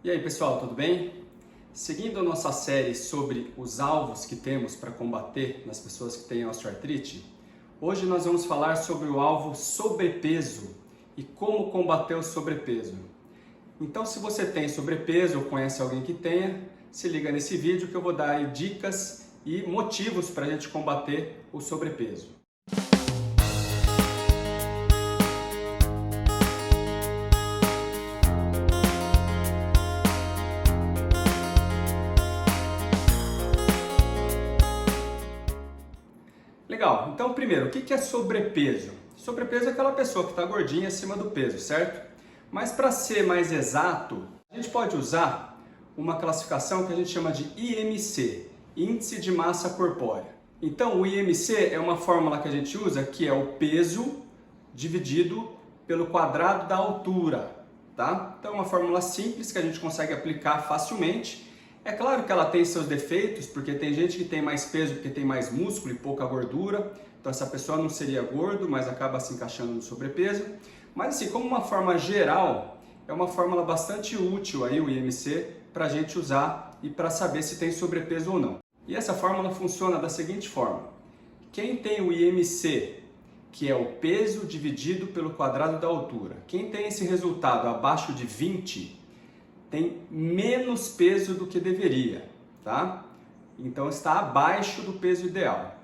E aí pessoal, tudo bem? Seguindo a nossa série sobre os alvos que temos para combater nas pessoas que têm osteoartrite, hoje nós vamos falar sobre o alvo sobrepeso e como combater o sobrepeso. Então, se você tem sobrepeso ou conhece alguém que tenha, se liga nesse vídeo que eu vou dar aí dicas e motivos para a gente combater o sobrepeso. Legal, então primeiro, o que é sobrepeso? Sobrepeso é aquela pessoa que está gordinha acima do peso, certo? Mas para ser mais exato, a gente pode usar uma classificação que a gente chama de IMC, Índice de Massa Corpórea. Então o IMC é uma fórmula que a gente usa que é o peso dividido pelo quadrado da altura, tá? Então é uma fórmula simples que a gente consegue aplicar facilmente. É claro que ela tem seus defeitos, porque tem gente que tem mais peso porque tem mais músculo e pouca gordura. Então essa pessoa não seria gordo, mas acaba se encaixando no sobrepeso. Mas assim, como uma forma geral, é uma fórmula bastante útil aí o IMC para a gente usar e para saber se tem sobrepeso ou não. E essa fórmula funciona da seguinte forma. Quem tem o IMC, que é o peso dividido pelo quadrado da altura, quem tem esse resultado abaixo de 20, tem menos peso do que deveria, tá? Então está abaixo do peso ideal.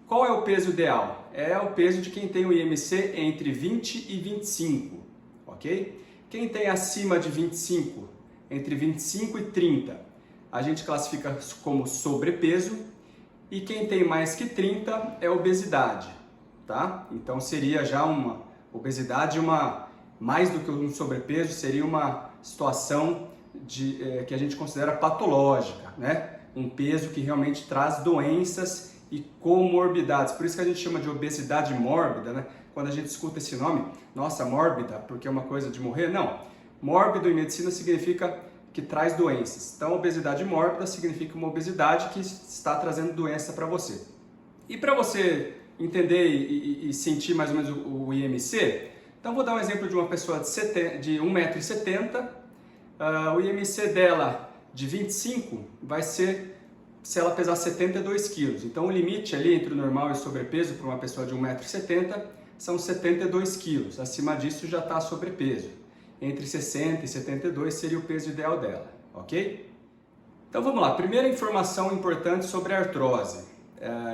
Qual é o peso ideal? É o peso de quem tem o IMC entre 20 e 25, ok? Quem tem acima de 25, entre 25 e 30, a gente classifica como sobrepeso, e quem tem mais que 30 é obesidade, tá? Então seria já uma obesidade, mais do que um sobrepeso, seria uma situação que a gente considera patológica, né? Um peso que realmente traz doenças e comorbidades. Por isso que a gente chama de obesidade mórbida, né? Quando a gente escuta esse nome, nossa, mórbida, porque é uma coisa de morrer? Não. Mórbido em medicina significa que traz doenças. Então, obesidade mórbida significa uma obesidade que está trazendo doença para você. E para você entender e sentir mais ou menos o IMC, então vou dar um exemplo de uma pessoa de 1,70 m, o IMC dela de 25 vai ser se ela pesar 72 kg. Então o limite ali entre o normal e o sobrepeso para uma pessoa de 1,70 m são 72 kg. Acima disso já está sobrepeso. Entre 60 e 72 seria o peso ideal dela, ok? Então vamos lá, primeira informação importante sobre a artrose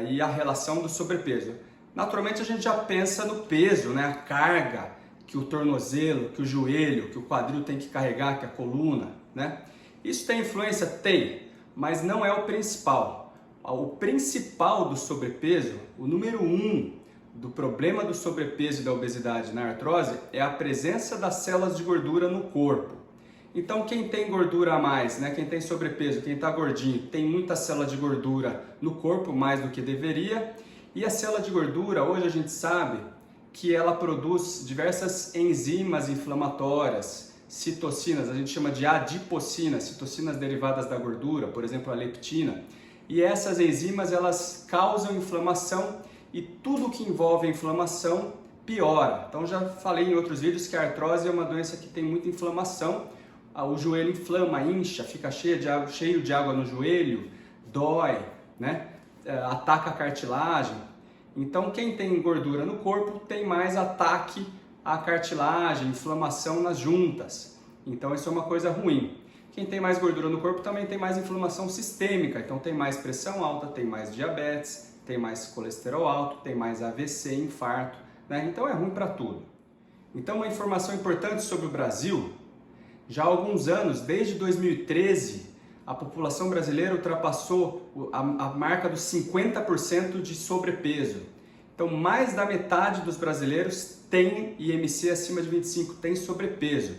e a relação do sobrepeso. Naturalmente a gente já pensa no peso, né? A carga que o tornozelo, que o joelho, que o quadril tem que carregar, que a coluna, né? Isso tem influência? Tem, mas não é o principal. O principal do sobrepeso, o número 1 do problema do sobrepeso e da obesidade na artrose é a presença das células de gordura no corpo. Então quem tem gordura a mais, né? Quem tem sobrepeso, quem está gordinho, tem muita célula de gordura no corpo, mais do que deveria. E a célula de gordura, hoje a gente sabe que ela produz diversas enzimas inflamatórias, citocinas, a gente chama de adipocinas, citocinas derivadas da gordura, por exemplo a leptina. E essas enzimas elas causam inflamação e tudo que envolve a inflamação piora. Então já falei em outros vídeos que a artrose é uma doença que tem muita inflamação. O joelho inflama, incha, fica cheio de água no joelho, dói, né? Ataca a cartilagem. Então quem tem gordura no corpo tem mais ataque à cartilagem, inflamação nas juntas. Então isso é uma coisa ruim. Quem tem mais gordura no corpo também tem mais inflamação sistêmica. Então tem mais pressão alta, tem mais diabetes, tem mais colesterol alto, tem mais AVC, infarto, né? Então é ruim para tudo. Então uma informação importante sobre o Brasil, já há alguns anos, desde 2013, a população brasileira ultrapassou a marca dos 50% de sobrepeso. Então, mais da metade dos brasileiros tem IMC acima de 25, tem sobrepeso.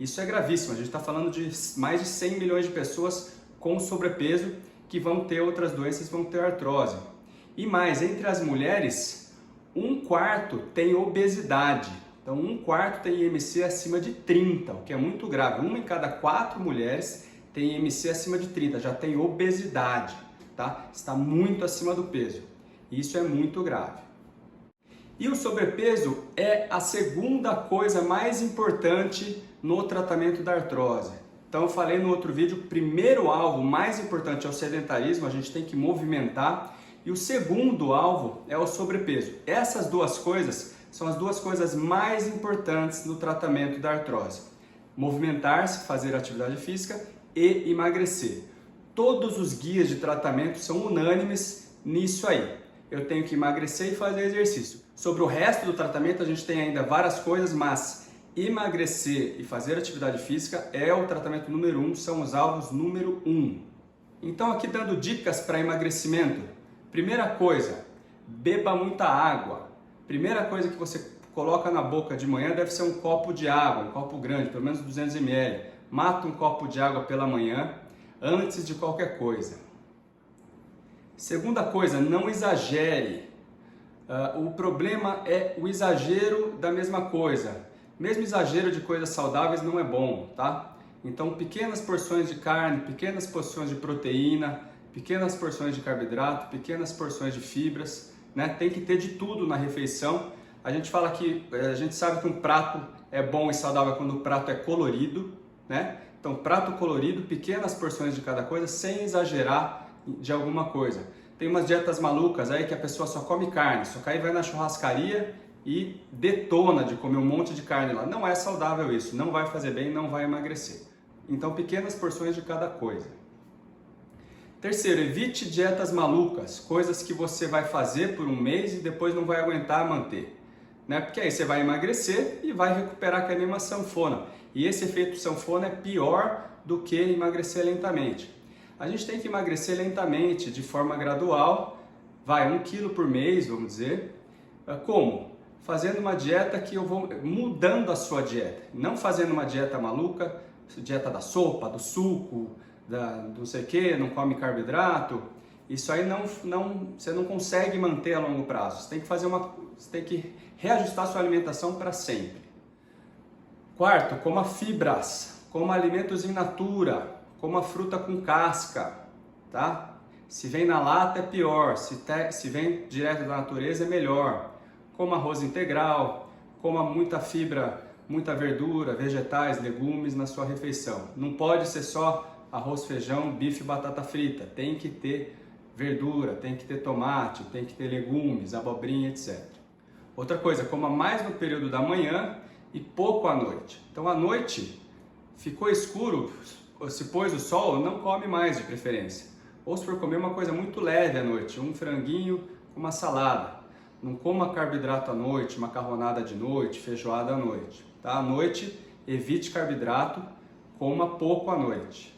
Isso é gravíssimo, a gente está falando de mais de 100 milhões de pessoas com sobrepeso que vão ter outras doenças, vão ter artrose. E mais, entre as mulheres, 1/4 tem obesidade. Então, 1/4 tem IMC acima de 30, o que é muito grave. 1 em cada 4 mulheres tem IMC acima de 30, já tem obesidade, tá? Está muito acima do peso. Isso é muito grave. E o sobrepeso é a segunda coisa mais importante no tratamento da artrose. Então eu falei no outro vídeo, o primeiro alvo mais importante é o sedentarismo, a gente tem que movimentar, e o segundo alvo é o sobrepeso. Essas duas coisas são as duas coisas mais importantes no tratamento da artrose. Movimentar-se, fazer atividade física e emagrecer. Todos os guias de tratamento são unânimes nisso aí. Eu tenho que emagrecer e fazer exercício. Sobre o resto do tratamento a gente tem ainda várias coisas, mas emagrecer e fazer atividade física é o tratamento número 1, são os alvos número 1. Então aqui dando dicas para emagrecimento. Primeira coisa, beba muita água. Primeira coisa que você coloca na boca de manhã deve ser um copo de água, um copo grande, pelo menos 200 ml. Mata um copo de água pela manhã antes de qualquer coisa. Segunda coisa, não exagere. O problema é o exagero da mesma coisa. Mesmo exagero de coisas saudáveis não é bom, tá? Então, pequenas porções de carne, pequenas porções de proteína, pequenas porções de carboidrato, pequenas porções de fibras, né? Tem que ter de tudo na refeição. A gente fala que, a gente sabe que um prato é bom e saudável quando o prato é colorido, né? Então, prato colorido, pequenas porções de cada coisa, sem exagerar de alguma coisa. Tem umas dietas malucas aí que a pessoa só come carne, só vai na churrascaria e detona de comer um monte de carne lá. Não é saudável isso, não vai fazer bem, não vai emagrecer. Então, pequenas porções de cada coisa. Terceiro, evite dietas malucas, coisas que você vai fazer por um mês e depois não vai aguentar manter. Né? Porque aí você vai emagrecer e vai recuperar que nem uma sanfona. E esse efeito sanfona é pior do que emagrecer lentamente. A gente tem que emagrecer lentamente, de forma gradual, 1 quilo por mês, vamos dizer. Como? Fazendo uma dieta que eu vou mudando a sua dieta, não fazendo uma dieta maluca, dieta da sopa, do suco, da não sei o que, não come carboidrato. Isso aí você não consegue manter a longo prazo. Você tem que reajustar a sua alimentação para sempre. Quarto, coma fibras, coma alimentos in natura, coma fruta com casca, tá? Se vem na lata é pior, se vem direto da natureza é melhor. Coma arroz integral, coma muita fibra, muita verdura, vegetais, legumes na sua refeição. Não pode ser só arroz, feijão, bife e batata frita. Tem que ter verdura, tem que ter tomate, tem que ter legumes, abobrinha, etc. Outra coisa, coma mais no período da manhã e pouco à noite. Então à noite ficou escuro, se pôs o sol, não come mais de preferência. Ou se for comer uma coisa muito leve à noite, um franguinho com uma salada. Não coma carboidrato à noite, macarronada de noite, feijoada à noite. Tá? À noite, evite carboidrato, coma pouco à noite.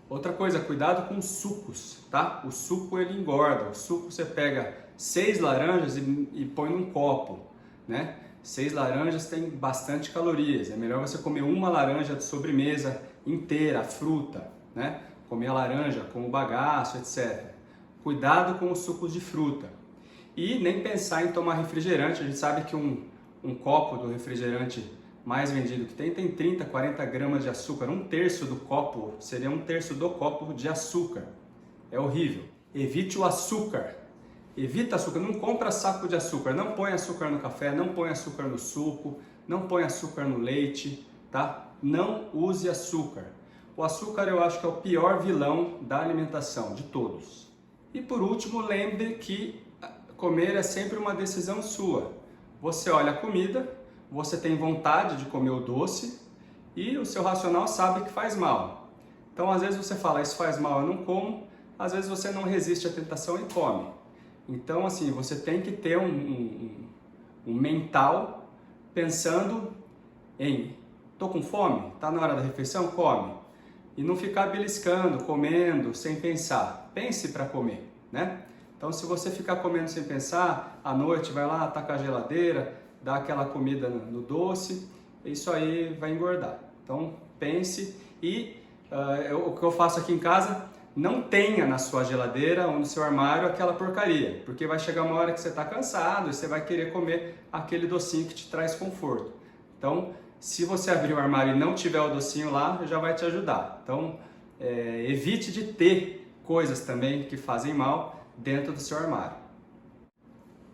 Outra coisa, cuidado com os sucos, tá? O suco ele engorda. O suco você pega 6 laranjas e põe num copo, né? 6 laranjas tem bastante calorias. É melhor você comer uma laranja de sobremesa inteira, a fruta, né? Comer a laranja com o bagaço, etc. Cuidado com os sucos de fruta. E nem pensar em tomar refrigerante. A gente sabe que um copo do refrigerante mais vendido que tem 30, 40 gramas de açúcar. 1/3 do copo seria 1/3 do copo de açúcar. É horrível. Evite o açúcar. Evita açúcar. Não compra saco de açúcar. Não põe açúcar no café, não põe açúcar no suco, não põe açúcar no leite, tá? Não use açúcar. O açúcar eu acho que é o pior vilão da alimentação de todos. E por último, lembre que comer é sempre uma decisão sua. Você olha a comida, você tem vontade de comer o doce e o seu racional sabe que faz mal. Então, às vezes você fala, isso faz mal, eu não como. Às vezes você não resiste à tentação e come. Então, assim, você tem que ter um mental pensando em, tô com fome? Tá na hora da refeição? Come. E não ficar beliscando, comendo, sem pensar. Pense para comer, né? Então, se você ficar comendo sem pensar, à noite vai lá, taca a geladeira, dá aquela comida no doce, isso aí vai engordar. Então, pense e o que eu faço aqui em casa, não tenha na sua geladeira ou no seu armário aquela porcaria, porque vai chegar uma hora que você está cansado e você vai querer comer aquele docinho que te traz conforto. Então, se você abrir o armário e não tiver o docinho lá, já vai te ajudar. Então, evite de ter coisas também que fazem mal dentro do seu armário.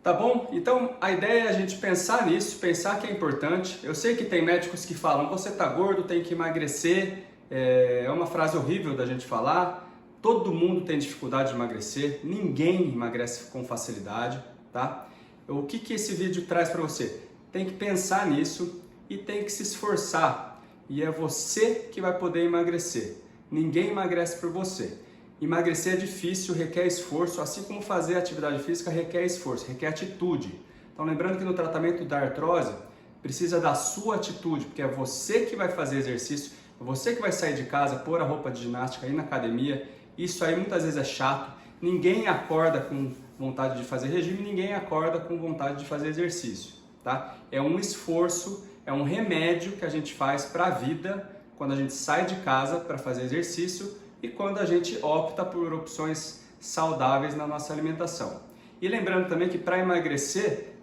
Tá bom? Então a ideia é a gente pensar nisso, pensar que é importante. Eu sei que tem médicos que falam, você tá gordo, tem que emagrecer. É uma frase horrível da gente falar. Todo mundo tem dificuldade de emagrecer, ninguém emagrece com facilidade, tá? O que esse vídeo traz para você? Tem que pensar nisso e tem que se esforçar. E é você que vai poder emagrecer. Ninguém emagrece por você. Emagrecer é difícil, requer esforço, assim como fazer atividade física requer esforço, requer atitude. Então lembrando que no tratamento da artrose precisa da sua atitude, porque é você que vai fazer exercício, é você que vai sair de casa, pôr a roupa de ginástica, ir na academia. Isso aí muitas vezes é chato, ninguém acorda com vontade de fazer regime, ninguém acorda com vontade de fazer exercício, tá? É um esforço, é um remédio que a gente faz para a vida quando a gente sai de casa para fazer exercício e quando a gente opta por opções saudáveis na nossa alimentação. E lembrando também que para emagrecer,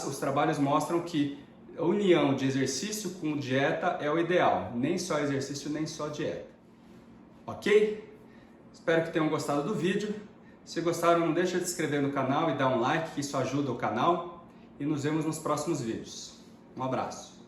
os trabalhos mostram que a união de exercício com dieta é o ideal, nem só exercício, nem só dieta. Ok? Espero que tenham gostado do vídeo. Se gostaram, não deixa de se inscrever no canal e dar um like, que isso ajuda o canal. E nos vemos nos próximos vídeos. Um abraço!